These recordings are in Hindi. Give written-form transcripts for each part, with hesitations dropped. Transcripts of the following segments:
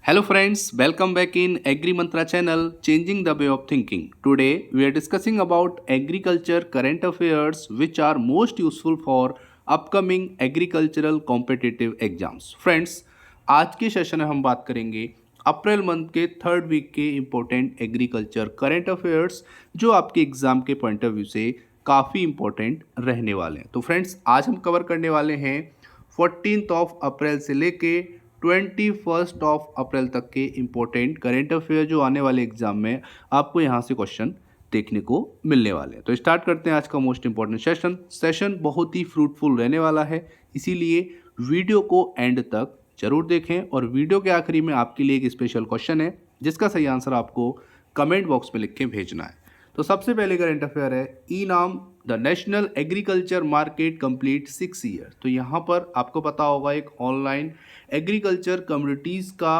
Hello friends, welcome back in Agri Mantra channel, Changing the Way of Thinking. Today we are discussing about agriculture current affairs which are most useful for upcoming agricultural competitive exams. Friends, आज के सेशन में हम बात करेंगे अप्रैल मंथ के थर्ड वीक के इम्पोर्टेंट एग्रीकल्चर करंट अफेयर्स जो आपके एग्जाम के पॉइंट ऑफ व्यू से काफ़ी इम्पोर्टेंट रहने वाले हैं। तो फ्रेंड्स आज हम कवर करने वाले हैं 14th ऑफ अप्रैल से लेके 21st ऑफ अप्रैल तक के इम्पोर्टेंट करेंट अफेयर जो आने वाले एग्जाम में आपको यहाँ से क्वेश्चन देखने को मिलने वाले हैं। तो स्टार्ट करते हैं आज का मोस्ट इंपॉर्टेंट सेशन बहुत ही फ्रूटफुल रहने वाला है, इसीलिए वीडियो को एंड तक जरूर देखें। और वीडियो के आखिरी में आपके लिए एक स्पेशल क्वेश्चन है जिसका सही आंसर आपको कमेंट बॉक्स में लिख के भेजना है। तो सबसे पहले करेंट अफेयर है ई नाम the national agriculture market complete 6 year. तो यहाँ पर आपको पता होगा एक ऑनलाइन एग्रीकल्चर कम्युनिटीज़ का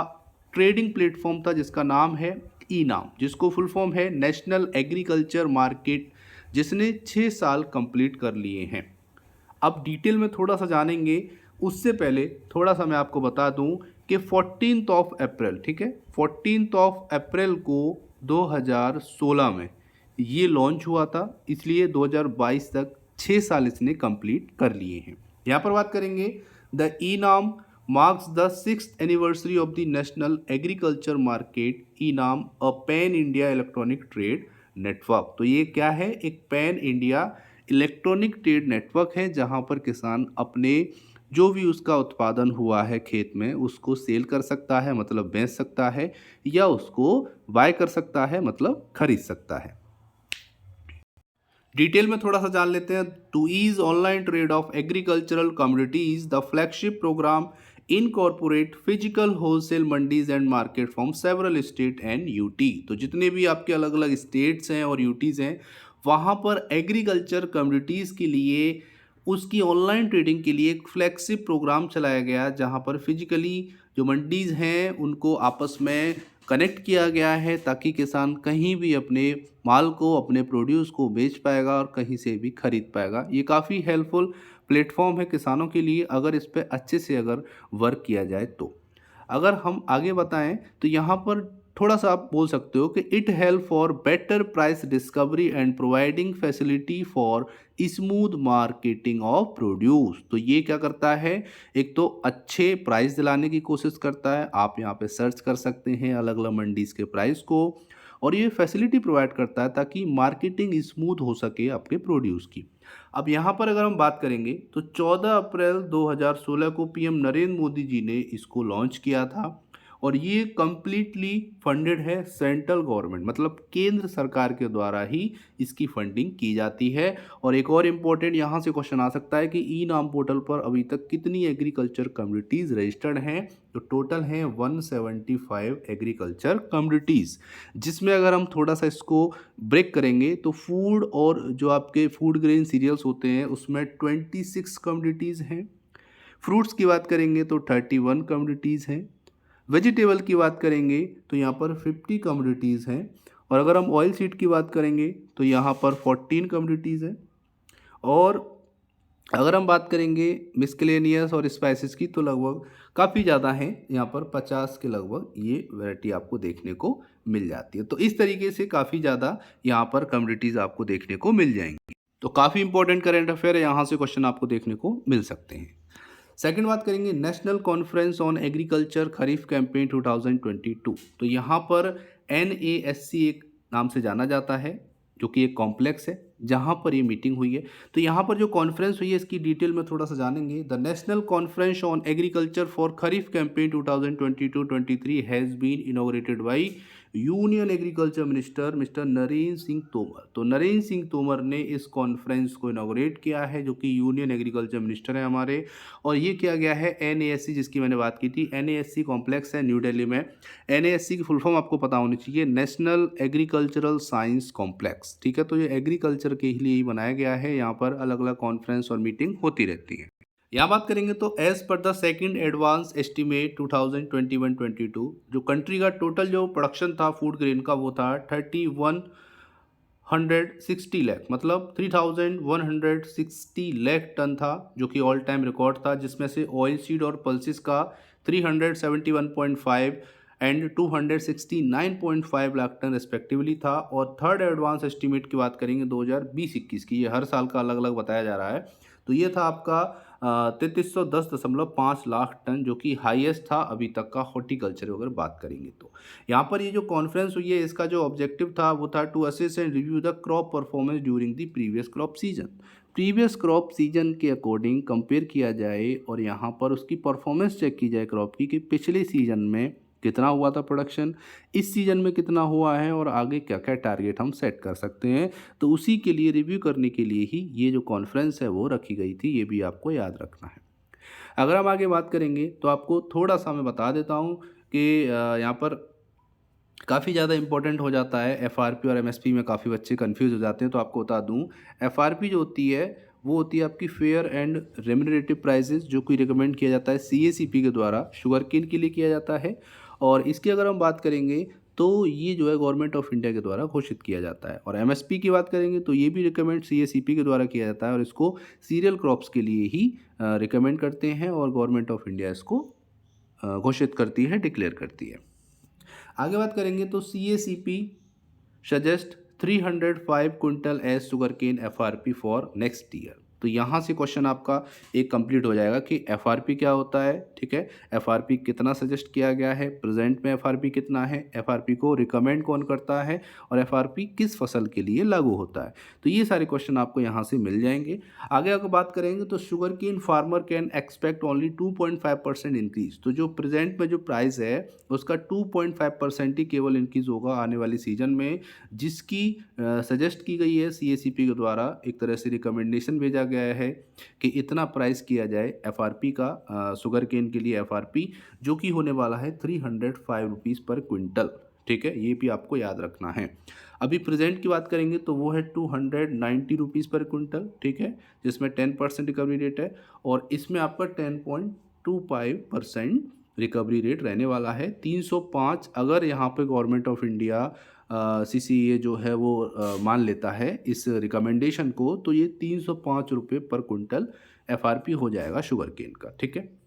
ट्रेडिंग प्लेटफॉर्म था जिसका नाम है ई नाम, जिसको फुल फॉर्म है नेशनल एग्रीकल्चर मार्केट, जिसने 6 साल कंप्लीट कर लिए हैं। अब डिटेल में थोड़ा सा जानेंगे, उससे पहले थोड़ा सा मैं आपको बता दूं कि 14th ऑफ अप्रैल, ठीक है, 14th ऑफ अप्रैल को 2016 में ये लॉन्च हुआ था, इसलिए 2022 तक 6 साल इसने कंप्लीट कर लिए हैं। यहाँ पर बात करेंगे द ई नाम marks the 6th anniversary of the National Agriculture Market E-NAM, a Pan India Electronic Trade Network। तो ये क्या है? एक pan India electronic trade network है जहां पर किसान अपने जो भी उसका उत्पादन हुआ है खेत में उसको सेल कर सकता है, मतलब बेच सकता है, या उसको बाय कर सकता है, मतलब खरीद सकता है। डिटेल में थोड़ा सा जान लेते हैं। To ease online trade of agricultural communities the flagship programme incorporate physical wholesale mandis and market from several state and UT. तो जितने भी आपके अलग अलग स्टेट्स हैं और यूटीज़ हैं वहाँ पर एग्रीकल्चर कम्युनिटीज़ के लिए उसकी ऑनलाइन ट्रेडिंग के लिए एक फ्लैगशिप प्रोग्राम चलाया गया जहाँ पर फिजिकली जो मंडीज़ हैं उनको आपस में कनेक्ट किया गया है ताकि किसान कहीं भी अपने माल को, अपने प्रोड्यूस को बेच पाएगा और कहीं से भी खरीद पाएगा। ये काफ़ी हेल्पफुल प्लेटफॉर्म है किसानों के लिए अगर इस पर अच्छे से अगर वर्क किया जाए तो। अगर हम आगे बताएं तो यहाँ पर थोड़ा सा आप बोल सकते हो कि it help for better price discovery and providing facility for smooth marketing of produce. तो ये क्या करता है, एक तो अच्छे प्राइस दिलाने की कोशिश करता है, आप यहाँ पे सर्च कर सकते हैं अलग अलग मंडीज़ के प्राइस को, और ये फैसिलिटी प्रोवाइड करता है ताकि मार्केटिंग स्मूथ हो सके आपके प्रोड्यूस की। अब यहाँ पर अगर हम बात करेंगे तो 14 अप्रैल 2016 को पीएम नरेंद्र मोदी जी ने इसको लॉन्च किया था और ये कम्प्लीटली फंडेड है सेंट्रल गवर्नमेंट, मतलब केंद्र सरकार के द्वारा ही इसकी फंडिंग की जाती है। और एक और इम्पोर्टेंट यहाँ से क्वेश्चन आ सकता है कि ई नाम पोर्टल पर अभी तक कितनी एग्रीकल्चर कम्युनिटीज़ रजिस्टर्ड हैं? तो टोटल हैं 175 एग्रीकल्चर कम्युनिटीज़, जिसमें अगर हम थोड़ा सा इसको ब्रेक करेंगे तो फूड और जो आपके फूड ग्रेन सीरियल्स होते हैं उसमें 26 कम्युनिटीज़ हैं। फ्रूट्स की बात करेंगे तो 31 कम्युनिटीज़ हैं। वेजिटेबल की बात करेंगे तो यहाँ पर 50 कम्युनिटीज़ हैं। और अगर हम ऑयल सीड की बात करेंगे तो यहाँ पर 14 कम्युनिटीज़ हैं। और अगर हम बात करेंगे मिस्केलेनियस और स्पाइसेस की तो लगभग काफ़ी ज़्यादा हैं, यहाँ पर 50 के लगभग ये वैरायटी आपको देखने को मिल जाती है। तो इस तरीके से काफ़ी ज़्यादा यहाँ पर कम्युनिटीज़ आपको देखने को मिल जाएंगी। तो काफ़ी इंपॉर्टेंट करेंट अफेयर है, यहाँ से क्वेश्चन आपको देखने को मिल सकते हैं। सेकेंड बात करेंगे national conference on agriculture kharif campaign 2022। तो यहाँ पर NASC एक नाम से जाना जाता है जो कि एक कॉम्प्लेक्स है जहाँ पर ये मीटिंग हुई है। तो यहाँ पर जो कॉन्फ्रेंस हुई है इसकी डिटेल में थोड़ा सा जानेंगे। The national conference on agriculture for kharif campaign 2022-23 has been inaugurated by union agriculture minister mister Narendra Singh Tomar. तो नरेंद्र सिंह तोमर ने इस कॉन्फ्रेंस को इनॉग्रेट किया है जो कि यूनियन एग्रीकल्चर मिनिस्टर है हमारे। और ये किया गया है NASC जिसकी मैंने बात की थी, NASC कॉम्प्लेक्स है न्यू दिल्ली में। NASC की फुल फॉर्म आपको पता होनी चाहिए, नेशनल एग्रीकल्चरल साइंस कॉम्प्लेक्स, ठीक है। तो ये एग्रीकल्चर के लिए ही बनाया गया है, यहाँ पर अलग अलग कॉन्फ्रेंस और मीटिंग होती रहती है। यहाँ बात करेंगे तो as per the second advance estimate 2021-22 जो कंट्री का टोटल जो प्रोडक्शन था फूड ग्रेन का वो था 3160 लाख, मतलब 3160 लाख टन था जो कि ऑल टाइम रिकॉर्ड था, जिसमें से ऑयल सीड और पल्सिस का 371.5 एंड 269.5 लाख टन रेस्पेक्टिवली था। और थर्ड एडवांस एस्टीमेट की बात करेंगे 2020-21 की, ये हर साल का अलग अलग बताया जा रहा है, तो ये था आपका 3310.5 लाख टन, जो कि हाईएस्ट था अभी तक का हॉर्टिकल्चर अगर बात करेंगे तो। यहाँ पर ये जो कॉन्फ्रेंस हुई है, इसका जो ऑब्जेक्टिव था वो था to assess and review the crop performance during the previous crop season. Previous crop season के अकॉर्डिंग कंपेयर किया जाए और यहाँ पर उसकी परफॉर्मेंस चेक की जाए क्रॉप की, कि पिछले सीजन में कितना हुआ था प्रोडक्शन, इस सीजन में कितना हुआ है और आगे क्या क्या टारगेट हम सेट कर सकते हैं। तो उसी के लिए रिव्यू करने के लिए ही ये जो कॉन्फ्रेंस है वो रखी गई थी, ये भी आपको याद रखना है। अगर हम आगे बात करेंगे तो आपको थोड़ा सा मैं बता देता हूँ कि यहाँ पर काफ़ी ज़्यादा इंपॉर्टेंट हो जाता है एफआरपी और एमएसपी में, काफ़ी बच्चे कंफ्यूज हो जाते हैं, तो आपको बता दूं एफआरपी जो होती है वो होती है आपकी फेयर एंड रेम्युनरेटिव प्राइसेस, जो कि रिकमेंड किया जाता है सीएसीपी के द्वारा शुगर केन के लिए किया जाता है। और इसकी अगर हम बात करेंगे तो ये जो है गवर्नमेंट ऑफ इंडिया के द्वारा घोषित किया जाता है। और एमएसपी की बात करेंगे तो ये भी रिकमेंड सीएसीपी के द्वारा किया जाता है, और इसको सीरियल क्रॉप्स के लिए ही रिकमेंड करते हैं, और गवर्नमेंट ऑफ इंडिया इसको घोषित करती है, डिक्लेयर करती है। आगे बात करेंगे तो CACP suggest 305 quintal as sugarcane FRP for next year. तो यहाँ से क्वेश्चन आपका एक कंप्लीट हो जाएगा कि FRP क्या होता है, ठीक है, FRP कितना सजेस्ट किया गया है, प्रेजेंट में FRP कितना है, FRP को रिकमेंड कौन करता है, और FRP किस फसल के लिए लागू होता है। तो ये सारे क्वेश्चन आपको यहाँ से मिल जाएंगे। आगे अगर बात करेंगे तो sugar cane farmer can expect only 2.5% increase. तो जो प्रेजेंट में जो प्राइस है उसका 2.5% ही केवल इंक्रीज होगा आने वाली सीजन में, जिसकी सजेस्ट की गई है CACP के द्वारा, एक तरह से रिकमेंडेशन भेजा गया है कि इतना प्राइस किया जाए FRP का, शुगर केन के लिए FRP, जो कि होने वाला है 305 रुपीज़ पर क्विंटल, ठीक है, ये भी आपको याद रखना है। अभी प्रेजेंट की बात करेंगे तो वो है 290 रुपीज़ पर क्विंटल, ठीक है, जिसमें 10% रिकवरी रेट है, और इसमें आपका 10.25% रिकवरी रेट रहने वाला है। 305 अगर यहाँ पे गवर्नमेंट ऑफ इंडिया CCA जो है वो मान लेता है इस रिकमेंडेशन को, तो ये 305 रुपये पर क्विंटल FRP हो जाएगा शुगर केन का, ठीक है।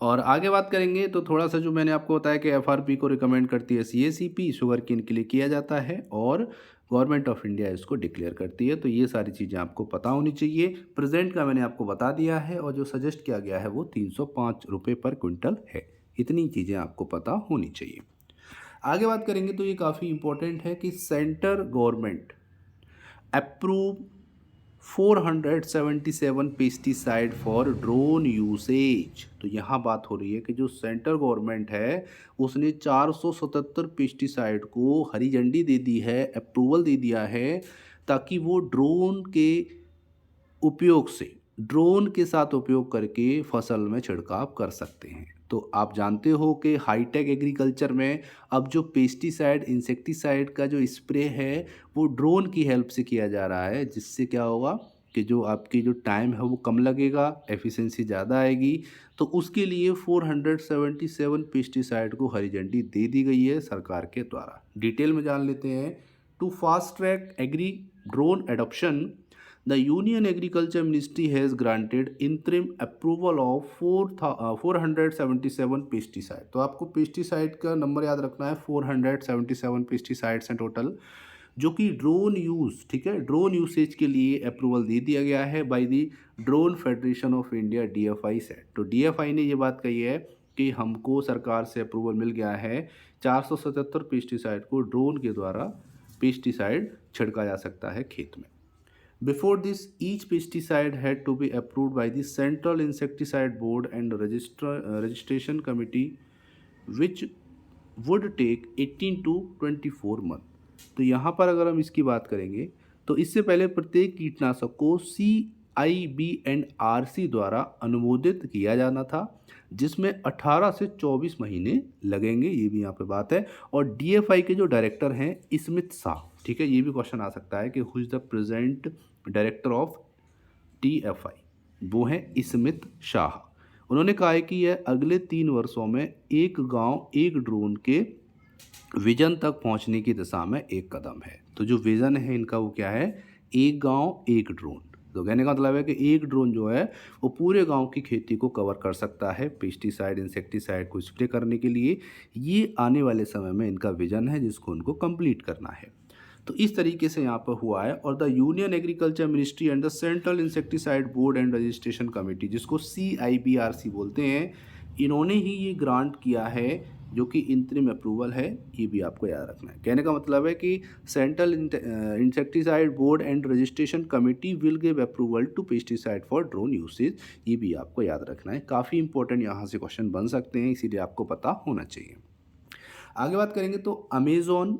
और आगे बात करेंगे तो थोड़ा सा जो मैंने आपको बताया कि FRP को रिकमेंड करती है CACP, शुगर केन के लिए किया जाता है, और गवर्नमेंट ऑफ इंडिया इसको डिक्लेयर करती है। तो ये सारी चीज़ें आपको पता होनी चाहिए। प्रेजेंट का मैंने आपको बता दिया है, और जो सजेस्ट किया गया है वो 305 रुपये पर क्विंटल है। इतनी चीज़ें आपको पता होनी चाहिए। आगे बात करेंगे तो ये काफ़ी इंपॉर्टेंट है कि centre government approve 477 pesticide for drone usage. तो यहाँ बात हो रही है कि जो सेंट्रल गवर्नमेंट है उसने 477 पेस्टिसाइड को हरी झंडी दे दी है, अप्रूवल दे दिया है, ताकि वो ड्रोन के उपयोग से, ड्रोन के साथ उपयोग करके फसल में छिड़काव कर सकते हैं। तो आप जानते हो कि हाईटेक एग्रीकल्चर में अब जो पेस्टिसाइड इंसेक्टिसाइड का जो स्प्रे है वो ड्रोन की हेल्प से किया जा रहा है, जिससे क्या होगा कि जो आपकी जो टाइम है वो कम लगेगा, एफिशिएंसी ज़्यादा आएगी। तो उसके लिए 477 पेस्टिसाइड को हरी झंडी दे दी गई है सरकार के द्वारा। डिटेल में जान लेते हैं। To fast track agri drone adoption, the Union Agriculture Ministry has granted interim approval of 477 pesticide। तो आपको पेस्टिसाइड का नंबर याद रखना है, 477 पेस्टिसाइड्स हैं टोटल, जो कि ड्रोन यूज़, ठीक है, ड्रोन यूसेज के लिए अप्रूवल दे दिया गया है by the drone federation of India DFI set. तो DFI ने ये बात कही है कि हमको सरकार से अप्रूवल मिल गया है 477 पेस्टिसाइड को ड्रोन के द्वारा पेस्टिसाइड छिड़का जा सकता है खेत में। Before this, each pesticide had to be approved by the Central Insecticide Board and Registration Committee, which would take 18 to 24 month। तो यहाँ पर अगर हम इसकी बात करेंगे तो इससे पहले प्रत्येक कीटनाशक को CIB&RC द्वारा अनुमोदित किया जाना था, जिसमें 18 से 24 महीने लगेंगे, ये भी यहाँ पे बात है। और DFI के जो डायरेक्टर हैं स्मिथ शाह, ठीक है, ये भी क्वेश्चन आ सकता है कि who is the present director of DFI, वो हैं स्मिथ शाह। उन्होंने कहा है कि यह अगले 3 वर्षों में एक गांव एक ड्रोन के विजन तक पहुंचने की दिशा में एक कदम है। तो जो विज़न है इनका वो क्या है, एक गांव एक ड्रोन। तो कहने का मतलब है कि एक ड्रोन जो है वो पूरे गांव की खेती को कवर कर सकता है पेस्टिसाइड इंसेक्टिसाइड को स्प्रे करने के लिए। ये आने वाले समय में इनका विजन है जिसको उनको कंप्लीट करना है। तो इस तरीके से यहाँ पर हुआ है। और the union agriculture ministry and the central insecticide board and registration committee, जिसको CIBRC बोलते हैं, इन्होंने ही ये ग्रांट किया है, जो कि इंतरिम अप्रूवल है। ये भी आपको याद रखना है। कहने का मतलब है कि central insecticide board and registration committee will give approval to pesticide for drone usage. ये भी आपको याद रखना है। काफ़ी इंपॉर्टेंट यहाँ से क्वेश्चन बन सकते हैं, इसीलिए आपको पता होना चाहिए। आगे बात करेंगे तो Amazon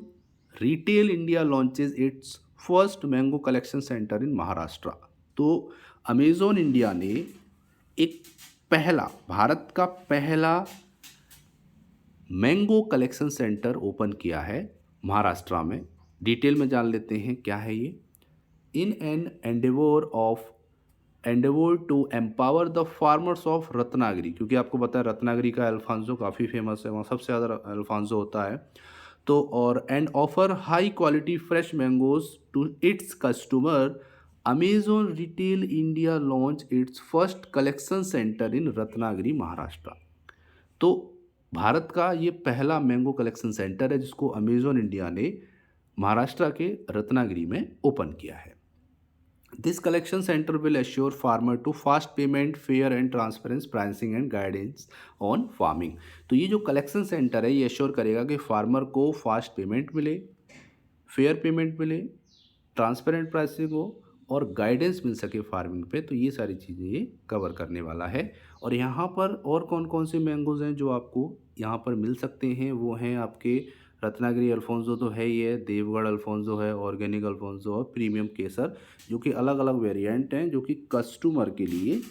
retail India launches its first mango collection centre in Maharashtra. तो अमेजॉन इंडिया ने एक भारत का पहला मैंगो कलेक्शन सेंटर ओपन किया है महाराष्ट्र में। डिटेल में जान लेते हैं क्या है ये। In an endeavour to empower the farmers of Ratnagiri, क्योंकि आपको पता है रत्नागिरी का अल्फांसो काफ़ी फेमस है, वहाँ सबसे ज़्यादा अल्फांसो होता है। तो और and offer high quality fresh mangoes to its customer, Amazon retail India launch its first collection centre in Ratnagiri Maharashtra. तो भारत का ये पहला मैंगो कलेक्शन सेंटर है जिसको अमेजॉन इंडिया ने महाराष्ट्र के रत्नागिरी में ओपन किया है। This collection centre will assure farmer to fast payment, fair and transparence pricing and guidance on farming. तो ये जो कलेक्शन सेंटर है ये एश्योर करेगा कि फार्मर को फास्ट पेमेंट मिले, फेयर पेमेंट मिले, ट्रांसपेरेंट प्राइसिंग हो और गाइडेंस मिल सके फार्मिंग पे। तो ये सारी चीज़ें ये कवर करने वाला है। और यहाँ पर और कौन कौन से मैंगोज़ हैं जो आपको यहाँ पर मिल सकते हैं, वो हैं आपके रत्नागिरी अल्फोंसो तो है ही है, देवगढ़ अल्फोंसो है, ऑर्गेनिक अल्फोंसो और प्रीमियम केसर, जो कि अलग अलग वेरिएंट हैं जो कि कस्टमर के लिए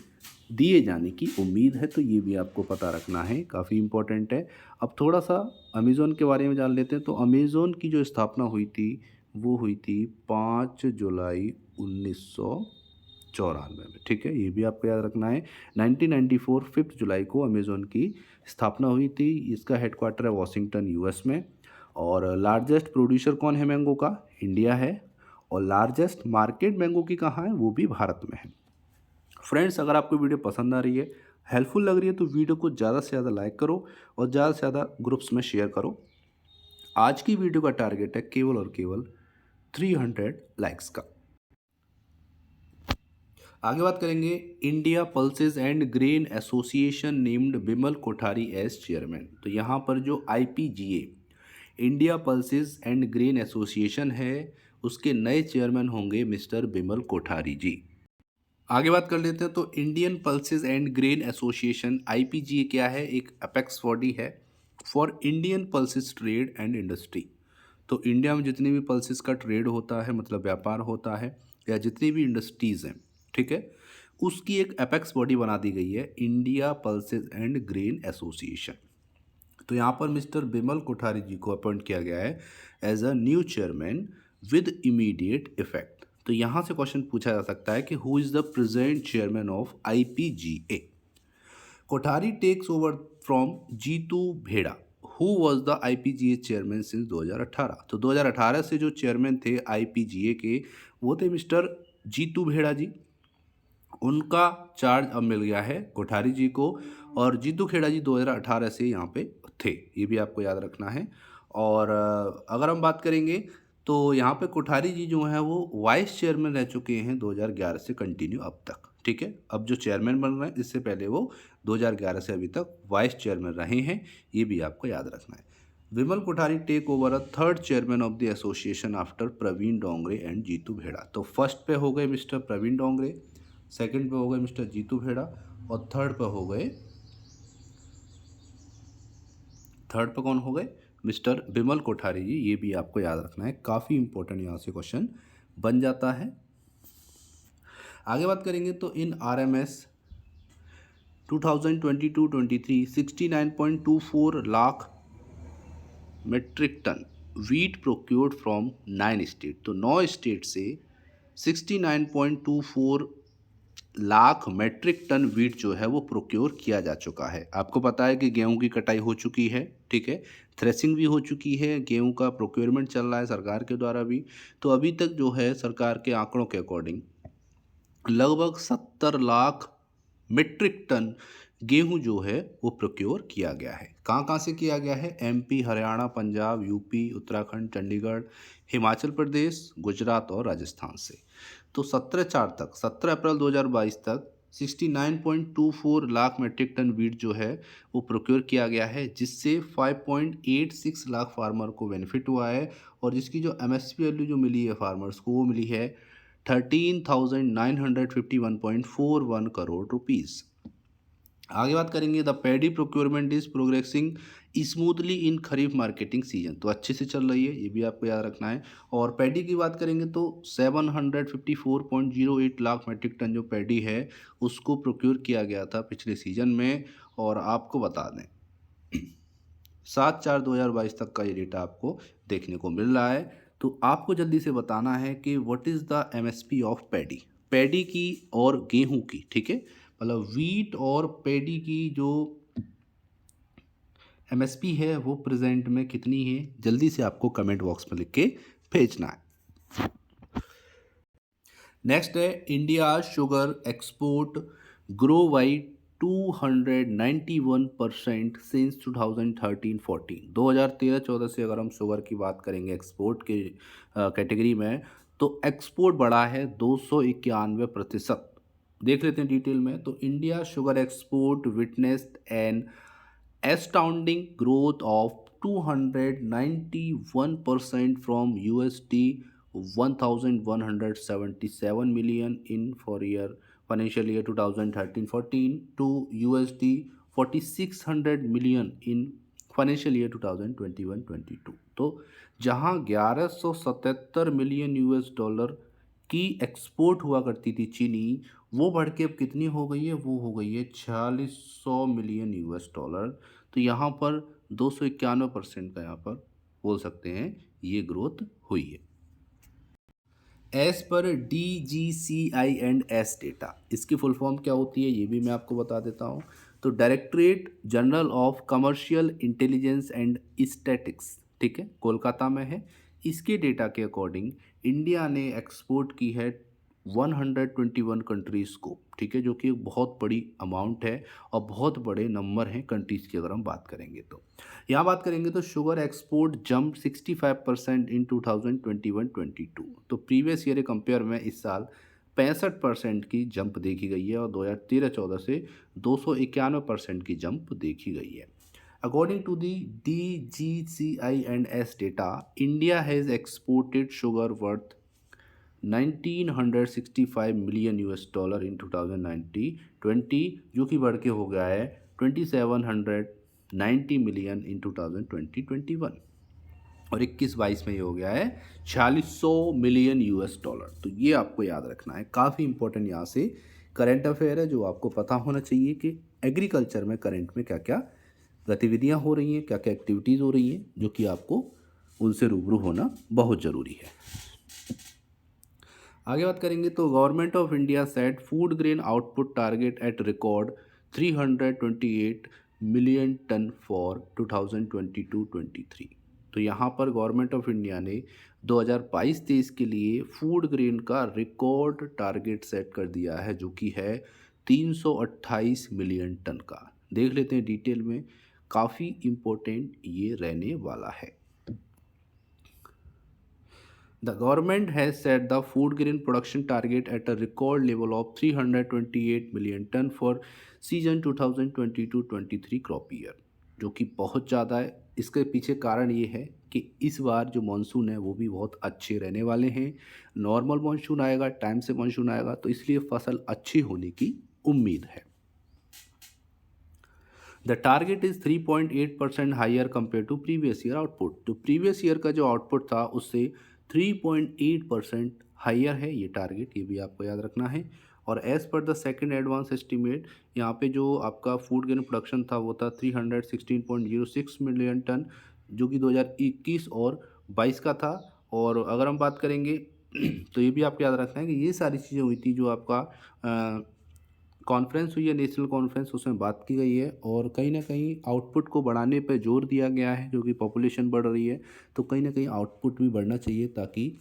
दिए जाने की उम्मीद है। तो ये भी आपको पता रखना है, काफ़ी इंपॉर्टेंट है। अब थोड़ा सा अमेज़ोन के बारे में जान लेते हैं। तो अमेज़ोन की जो स्थापना हुई थी वो हुई थी 5 जुलाई 1994 में, ठीक है, ये भी आपको याद रखना है। 1994 5 जुलाई को अमेज़ोन की स्थापना हुई थी। इसका हेडक्वार्टर है वॉशिंगटन US में। और लार्जेस्ट प्रोड्यूसर कौन है मैंगो का? इंडिया है। और लार्जेस्ट मार्केट मैंगो की कहाँ है? वो भी भारत में है। फ्रेंड्स, अगर आपको वीडियो पसंद आ रही है, हेल्पफुल लग रही है, तो वीडियो को ज़्यादा से ज़्यादा लाइक करो और ज़्यादा से ज़्यादा ग्रुप्स में शेयर करो। आज की वीडियो का टारगेट है केवल और केवल 300 लाइक्स का। आगे बात करेंगे, India pulses and grain association named Bimal Kothari as chairman. तो यहाँ पर जो IPGA India pulses and grain association है उसके नए चेयरमैन होंगे मिस्टर बिमल कोठारी जी। आगे बात कर लेते हैं। तो Indian pulses and grain association IPGA क्या है? एक अपेक्स बॉडी है for Indian pulses trade and industry. तो इंडिया में जितनी भी पल्सेस का ट्रेड होता है, मतलब व्यापार होता है, या जितनी भी इंडस्ट्रीज़ हैं, ठीक है, उसकी एक अपेक्स बॉडी बना दी गई है, India pulses and grain association. तो यहाँ पर मिस्टर बिमल कोठारी जी को अपॉइंट किया गया है as a new chairman with immediate effect. तो यहाँ से क्वेश्चन पूछा जा सकता है कि who is the present chairman of IPGA? Kothari takes over from Jitu Bheda, who was the IPGA chairman since 2018। तो 2018 से जो चेयरमैन थे IPGA के वो थे मिस्टर जीतू भेड़ा जी। उनका चार्ज अब मिल गया है कोठारी जी को। और जीतू खेड़ा जी 2018 से यहाँ पे थे, ये भी आपको याद रखना है। और अगर हम बात करेंगे तो यहाँ पे कोठारी जी जो हैं वो वाइस चेयरमैन रह चुके हैं 2011 से कंटिन्यू अब तक, ठीक है। अब जो चेयरमैन बन रहे हैं इससे पहले वो 2011 से अभी तक वाइस चेयरमैन रहे हैं, ये भी आपको याद रखना है। Vimal Kothari take over a third chairman of the association after Pravin Dongre and Jitu Bheda. तो फर्स्ट पे हो गए मिस्टर प्रवीण डोंगरे, सेकंड पे हो गए मिस्टर जीतू भेड़ा और थर्ड पे कौन हो गए? मिस्टर बिमल कोठारी जी। ये भी आपको याद रखना है, काफ़ी इंपॉर्टेंट यहाँ से क्वेश्चन बन जाता है। आगे बात करेंगे तो in RMS 2022-23 69.24 lakh metric ton wheat procured from 9 state. तो 9 स्टेट से 69.24 लाख मेट्रिक टन वीट जो है वो प्रोक्योर किया जा चुका है। आपको पता है कि गेहूं की कटाई हो चुकी है, ठीक है, थ्रेसिंग भी हो चुकी है, गेहूं का प्रोक्योरमेंट चल रहा है सरकार के द्वारा भी। तो अभी तक जो है सरकार के आंकड़ों के अकॉर्डिंग लगभग 70 लाख मीट्रिक टन गेहूं जो है वो प्रोक्योर किया गया है। कहाँ कहाँ से किया गया है? एमपी, हरियाणा, पंजाब, यूपी, उत्तराखंड, चंडीगढ़, हिमाचल प्रदेश, गुजरात और राजस्थान से। तो 17 अप्रैल 2022 तक 69.24 लाख मीट्रिक टन वीट जो है वो प्रोक्योर किया गया है, जिससे 5.86 लाख फार्मर को बेनिफिट हुआ है। और जिसकी जो एमएसपी वैल्यू जो मिली है फार्मर्स को, वो मिली है 13,951.41 करोड़ रुपीज़। आगे बात करेंगे, the paddy procurement is progressing smoothly in kharif marketing season. तो अच्छे से चल रही है, ये भी आपको याद रखना है। और पैडी की बात करेंगे तो 754.08 लाख मीट्रिक टन जो पैडी है उसको प्रोक्योर किया गया था पिछले सीजन में। और आपको बता दें 7/4/2022 तक का ये डेटा आपको देखने को मिल रहा है। तो आपको जल्दी से बताना है कि what is the MSP of paddy, paddy की और गेहूं की, ठीक है, मतलब वीट और पैडी की जो एमएसपी है वो प्रेजेंट में कितनी है, जल्दी से आपको कमेंट बॉक्स में लिख के भेजना है। नेक्स्ट है, India sugar export grow by 291% since 2013-14। 2013-14 से अगर हम शुगर की बात करेंगे एक्सपोर्ट के कैटेगरी में, तो एक्सपोर्ट बढ़ा है 291%। देख लेते हैं डिटेल में। तो India sugar export witnessed an astounding growth of 291% from USD 1177 million in for year financial year 2013-14 to USD 4600 million in financial year 2021-22। तो जहां 1177 मिलियन यूएस डॉलर की एक्सपोर्ट हुआ करती थी चीनी, वो बढ़ के अब कितनी हो गई है? वो हो गई है 4600 मिलियन यूएस डॉलर। तो यहाँ पर 291% का यहाँ पर बोल सकते हैं ये ग्रोथ हुई है। एज पर DGCI&S डेटा, इसकी फुल फॉर्म क्या होती है ये भी मैं आपको बता देता हूँ। तो directorate general of commercial intelligence and statics, ठीक है, कोलकाता में है। इसके डेटा के अकॉर्डिंग इंडिया ने एक्सपोर्ट की है 121 कंट्रीज़ को, ठीक है, जो कि एक बहुत बड़ी अमाउंट है और बहुत बड़े नंबर हैं कंट्रीज़ की अगर हम बात करेंगे तो। यहाँ बात करेंगे तो शुगर एक्सपोर्ट जंप 65% इन 2021-22। तो प्रीवियस ईयर कंपेयर में इस साल 65% की जंप देखी गई है और 2013-14 से 291% की जंप देखी गई है। According to the DGCI&S data, India has exported sugar worth 1965 million US dollar in 2019-20, जो कि बढ़ के हो गया है 2790 मिलियन इन 2020-21। और 21-22 में ये हो गया है 4600 मिलियन यूएस डॉलर। तो ये आपको याद रखना है, काफ़ी इंपॉर्टेंट यहाँ से करंट अफेयर है जो आपको पता होना चाहिए कि एग्रीकल्चर में करंट में क्या क्या गतिविधियाँ हो रही हैं, क्या क्या एक्टिविटीज़ हो रही हैं, जो कि आपको उनसे रूबरू होना बहुत ज़रूरी है। आगे बात करेंगे तो government of India set food grain output target at record 328 million ton for 2022-23। तो यहाँ पर गवर्नमेंट ऑफ इंडिया ने 2022-23 के लिए फूड ग्रेन का रिकॉर्ड टारगेट सेट कर दिया है, जो कि है 328 मिलियन टन का। देख लेते हैं डिटेल में, काफ़ी इम्पोर्टेंट ये रहने वाला है। The government has set the food grain production target at a record level of 328 million ton for season 2022-23 crop year, जो कि बहुत ज़्यादा है। इसके पीछे कारण ये है कि इस बार जो मानसून है वो भी बहुत अच्छे रहने वाले हैं। नॉर्मल मानसून आएगा, टाइम से मानसून आएगा, तो इसलिए फसल अच्छी होने की उम्मीद है। The target is 3.8% higher compare to previous year output. तो प्रीवियस ईयर का जो आउटपुट था उससे 3.8% हायर है ये टारगेट, ये भी आपको याद रखना है। और as per the second advance estimate, यहाँ पे जो आपका फूड ग्रेन प्रोडक्शन था वो था 316.06 मिलियन टन, जो कि 2021 और 22 का था। और अगर हम बात करेंगे तो ये भी आपको याद रखना है कि ये सारी चीज़ें हुई थी जो आपका कॉन्फ्रेंस हुई है, नेशनल कॉन्फ्रेंस, उसमें बात की गई है। और कहीं ना कहीं आउटपुट को बढ़ाने पर जोर दिया गया है, क्योंकि पॉपुलेशन बढ़ रही है, तो कहीं ना कहीं आउटपुट भी बढ़ना चाहिए ताकि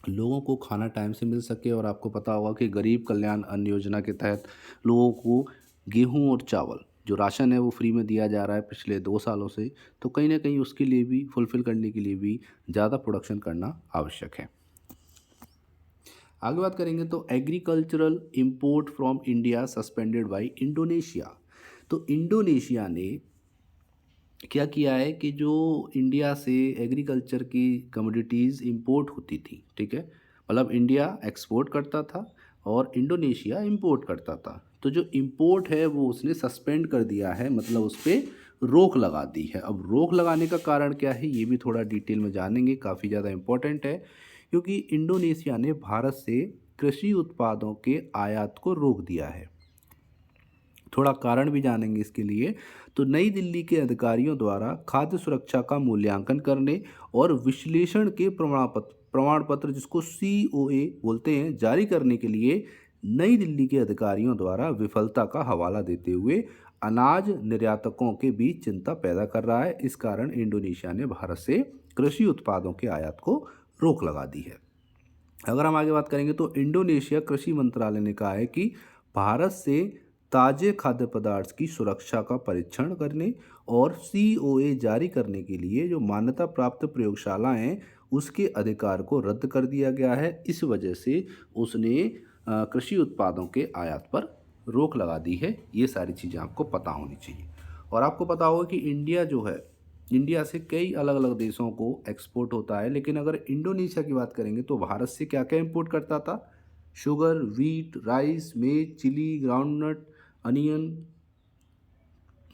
लोगों को खाना टाइम से मिल सके। और आपको पता होगा कि गरीब कल्याण अन्न योजना के तहत लोगों को गेहूं और चावल जो राशन है वो फ्री में दिया जा रहा है पिछले 2 सालों से। तो कहीं ना कहीं उसके लिए भी फुलफ़िल करने के लिए भी ज़्यादा प्रोडक्शन करना आवश्यक है। आगे बात करेंगे तो agricultural import from India suspended bye Indonesia. तो इंडोनेशिया ने क्या किया है कि जो इंडिया से एग्रीकल्चर की कमोडिटीज़ इंपोर्ट होती थी, ठीक है, मतलब इंडिया एक्सपोर्ट करता था और इंडोनेशिया इंपोर्ट करता था। तो जो इंपोर्ट है वो उसने सस्पेंड कर दिया है, मतलब उस पर रोक लगा दी है। अब रोक लगाने का कारण क्या है ये भी थोड़ा डिटेल में जानेंगे, काफ़ी ज़्यादा इम्पोर्टेंट है। क्योंकि इंडोनेशिया ने भारत से कृषि उत्पादों के आयात को रोक दिया है। थोड़ा कारण भी जानेंगे इसके लिए। तो नई दिल्ली के अधिकारियों द्वारा खाद्य सुरक्षा का मूल्यांकन करने और विश्लेषण के प्रमाण पत्र जिसको COA बोलते हैं जारी करने के लिए नई दिल्ली के अधिकारियों द्वारा विफलता का हवाला देते हुए अनाज निर्यातकों के बीच चिंता पैदा कर रहा है। इस कारण इंडोनेशिया ने भारत से कृषि उत्पादों के आयात को रोक लगा दी है। अगर हम आगे बात करेंगे तो इंडोनेशिया कृषि मंत्रालय ने कहा है कि भारत से ताजे खाद्य पदार्थ की सुरक्षा का परीक्षण करने और COA जारी करने के लिए जो मान्यता प्राप्त प्रयोगशालाएं हैं उसके अधिकार को रद्द कर दिया गया है। इस वजह से उसने कृषि उत्पादों के आयात पर रोक लगा दी है। ये सारी चीज़ें आपको पता होनी चाहिए। और आपको पता होगा कि इंडिया जो है, इंडिया से कई अलग अलग देशों को एक्सपोर्ट होता है। लेकिन अगर इंडोनेशिया की बात करेंगे तो भारत से क्या क्या इंपोर्ट करता था? शुगर, वीट, राइस, मेज, चिली, ग्राउंडनट, अनियन,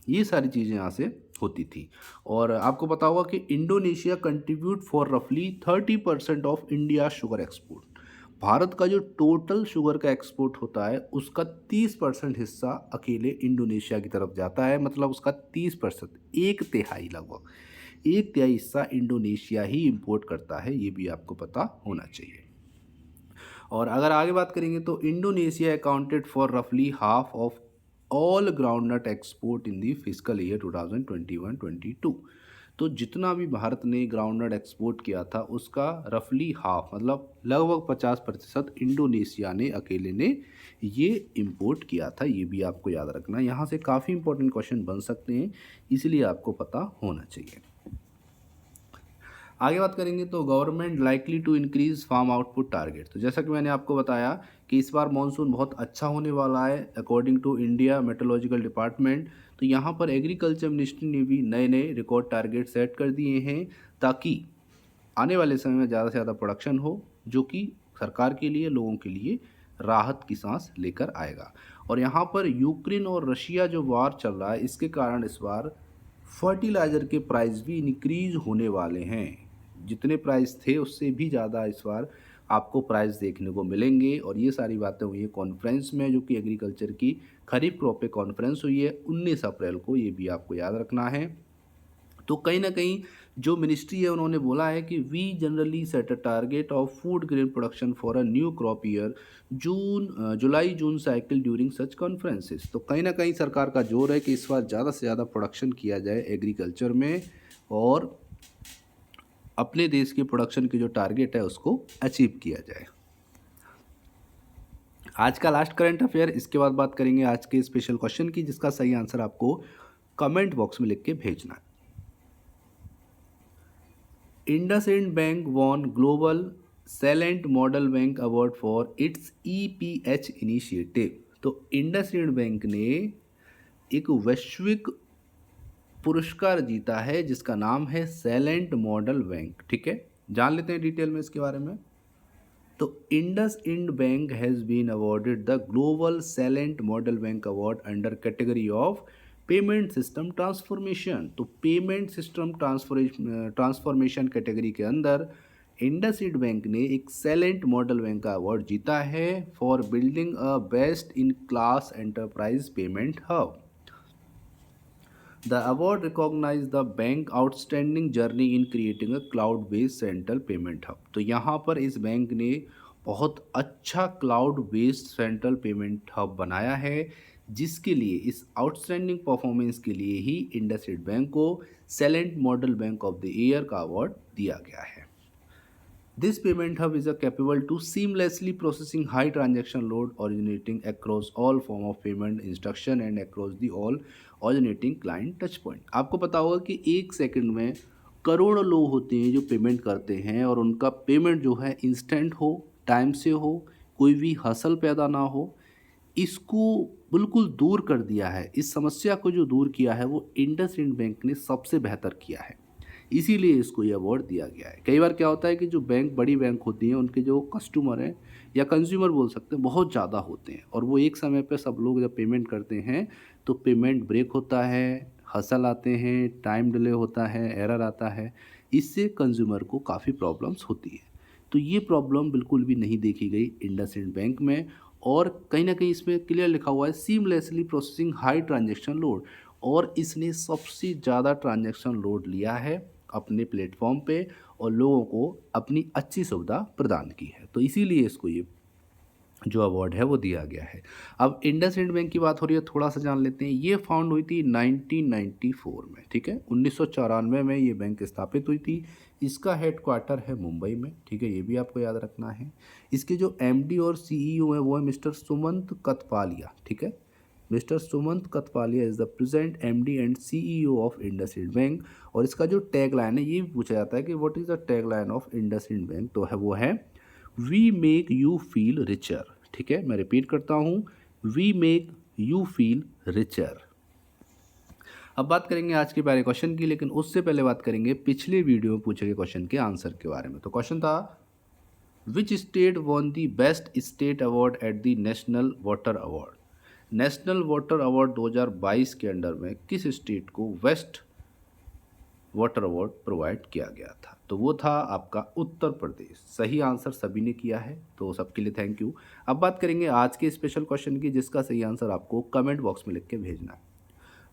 ये सारी चीज़ें यहाँ से होती थी। और आपको पता होगा कि इंडोनेशिया कंट्रीब्यूट फॉर रफली 30% of India sugar export. Bharat का जो टोटल शुगर का एक्सपोर्ट होता है उसका 30% हिस्सा अकेले इंडोनेशिया की तरफ जाता है। मतलब उसका 30%, एक तिहाई, लगभग एक तिहाई हिस्सा इंडोनेशिया ही इंपोर्ट करता है। ये भी आपको पता होना चाहिए। और अगर आगे बात करेंगे तो इंडोनेशिया अकाउंटेड फॉर रफली half of all groundnut export in the physical year 2021-22। तो जितना भी भारत ने ग्राउंडनट एक्सपोर्ट किया था उसका रफली हाफ, मतलब लगभग 50% इंडोनेशिया ने अकेले ने ये इंपोर्ट किया था। ये भी आपको याद रखना, यहाँ से काफ़ी इंपॉर्टेंट क्वेश्चन बन सकते हैं, इसलिए आपको पता होना चाहिए। आगे बात करेंगे तो government likely to increase farm output target. तो जैसा कि मैंने आपको बताया कि इस बार मानसून बहुत अच्छा होने वाला है according to India meteorological department. तो यहाँ पर एग्रीकल्चर मिनिस्ट्री ने भी नए नए रिकॉर्ड टारगेट सेट कर दिए हैं ताकि आने वाले समय में ज़्यादा से ज़्यादा प्रोडक्शन हो, जो कि सरकार के लिए, लोगों के लिए राहत की सांस लेकर आएगा। और यहाँ पर यूक्रेन और रशिया जो वार चल रहा है इसके कारण इस बार फर्टिलाइज़र के प्राइस भी इंक्रीज होने वाले हैं। जितने प्राइस थे उससे भी ज़्यादा इस बार आपको प्राइस देखने को मिलेंगे। और ये सारी बातें हुई है कॉन्फ्रेंस में, जो कि एग्रीकल्चर की खरीफ क्रॉप पे कॉन्फ्रेंस हुई है 19 अप्रैल को। ये भी आपको याद रखना है। तो कहीं ना कहीं जो मिनिस्ट्री है उन्होंने बोला है कि we generally set a target of food grain production for a new crop year July June cycle during such conferences. तो कहीं ना कहीं सरकार का जोर है कि इस बार ज़्यादा से ज़्यादा प्रोडक्शन किया जाए एग्रीकल्चर में और अपने देश के प्रोडक्शन की जो टारगेट है उसको अचीव किया जाए। आज का लास्ट करंट अफेयर, इसके बाद बात करेंगे आज के स्पेशल क्वेश्चन की, जिसका सही आंसर आपको कमेंट बॉक्स में लिख के भेजना है। IndusInd Bank won Global Salient Model Bank Award for its EPH initiative। तो IndusInd बैंक ने एक वैश्विक पुरस्कार जीता है जिसका नाम है सैलेंट मॉडल बैंक। ठीक है, जान लेते हैं डिटेल में इसके बारे में। तो IndusInd bank has been awarded the global Celent model bank award under category of payment system transformation. तो पेमेंट सिस्टम ट्रांसफॉर्मेशन कैटेगरी के अंदर इंडसइंड बैंक ने एक सैलेंट मॉडल बैंक का अवार्ड जीता है for building a best in class enterprise payment hub. The award recognized the bank outstanding journey in creating a cloud-based central payment hub। तो यहाँ पर इस बैंक ने बहुत अच्छा cloud based central payment hub बनाया है, जिसके लिए इस आउटस्टैंडिंग परफॉर्मेंस के लिए ही इंडसइंड बैंक को Celent model bank of the year का अवार्ड दिया गया है। This payment hub is capable to seamlessly processing high transaction load originating across all form of payment instruction and across the all originating client touch point. आपको पता होगा कि एक सेकंड में करोड़ों लोग होते हैं जो पेमेंट करते हैं और उनका पेमेंट जो है इंस्टेंट हो, टाइम से हो, कोई भी हसल पैदा ना हो। इसको बिल्कुल दूर कर दिया है। इस समस्या को जो दूर किया है वो इंडसइंड बैंक ने सबसे बेहतर किया है। इसीलिए इसको ये अवार्ड दिया गया है। कई बार क्या होता है कि जो बैंक बड़ी बैंक होती हैं उनके जो कस्टमर हैं या कंज्यूमर बोल सकते हैं बहुत ज़्यादा होते हैं और वो एक समय पे सब लोग जब पेमेंट करते हैं तो पेमेंट ब्रेक होता है, हसल आते हैं, टाइम डिले होता है, एरर आता है। इससे कंज्यूमर को काफ़ी प्रॉब्लम्स होती है। तो ये प्रॉब्लम बिल्कुल भी नहीं देखी गई इंडसइंड बैंक में और कहीं न कहीं इसमें क्लियर लिखा हुआ है seamlessly processing high transaction load और इसने सबसे ज़्यादा ट्रांजैक्शन लोड लिया है अपने प्लेटफॉर्म पे और लोगों को अपनी अच्छी सुविधा प्रदान की है। तो इसीलिए इसको ये जो अवार्ड है वो दिया गया है। अब इंडसइंड बैंक की बात हो रही है, थोड़ा सा जान लेते हैं। ये फाउंड हुई थी 1994 में, ठीक है। 1994 में ये बैंक स्थापित हुई थी। इसका हेडक्वार्टर है मुंबई में, ठीक है, ये भी आपको याद रखना है। इसके जो एमडी और सीईओ है वो है मिस्टर सुमंत कथपालिया, ठीक है। Mister Sumant Kathpalia is the present MD and CEO of IndusInd bank. और इसका जो टैग लाइन है ये भी पूछा जाता है कि what is the tag line of IndusInd bank, तो है वो है we make you feel richer, ठीक है। मैं रिपीट करता हूँ, we make you feel richer. अब बात करेंगे आज के पहले क्वेश्चन की, लेकिन उससे पहले बात करेंगे पिछले वीडियो में पूछे गए क्वेश्चन के आंसर के बारे में। तो क्वेश्चन था which state won the best state award at the national water award. National water award 2022 के अंडर में किस स्टेट को बेस्ट वाटर अवार्ड प्रोवाइड किया गया था? तो वो था आपका उत्तर प्रदेश। सही आंसर सभी ने किया है, तो सबके लिए थैंक यू। अब बात करेंगे आज के स्पेशल क्वेश्चन की, जिसका सही आंसर आपको कमेंट बॉक्स में लिख के भेजना है।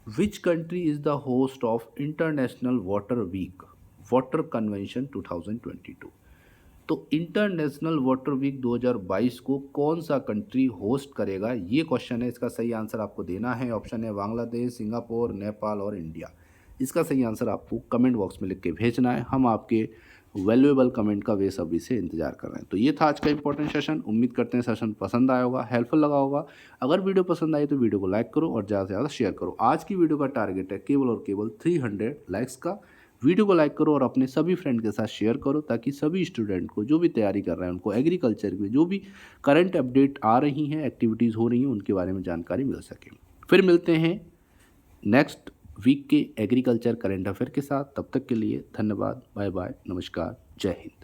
Which country is the host of international water week water convention 2022? तो इंटरनेशनल वाटर वीक 2022 को कौन सा कंट्री होस्ट करेगा, ये क्वेश्चन है। इसका सही आंसर आपको देना है। ऑप्शन है बांग्लादेश, सिंगापुर, नेपाल और इंडिया। इसका सही आंसर आपको कमेंट बॉक्स में लिख के भेजना है। हम आपके वैल्यूएबल कमेंट का बेसब्री से इंतजार कर रहे हैं। तो ये था आज का इंपॉर्टेंट सेशन। उम्मीद करते हैं सेशन पसंद आया होगा, हेल्पफुल लगा होगा। अगर वीडियो पसंद आई तो वीडियो को लाइक करो और ज़्यादा से ज़्यादा शेयर करो। आज की वीडियो का टारगेट है केवल और केवल 300 लाइक्स का। वीडियो को लाइक करो और अपने सभी फ्रेंड के साथ शेयर करो, ताकि सभी स्टूडेंट को जो भी तैयारी कर रहे हैं उनको एग्रीकल्चर की जो भी करंट अपडेट आ रही हैं, एक्टिविटीज़ हो रही हैं, उनके बारे में जानकारी मिल सके। फिर मिलते हैं नेक्स्ट वीक के एग्रीकल्चर करंट अफेयर के साथ। तब तक के लिए धन्यवाद, बाय बाय, नमस्कार, जय हिंद।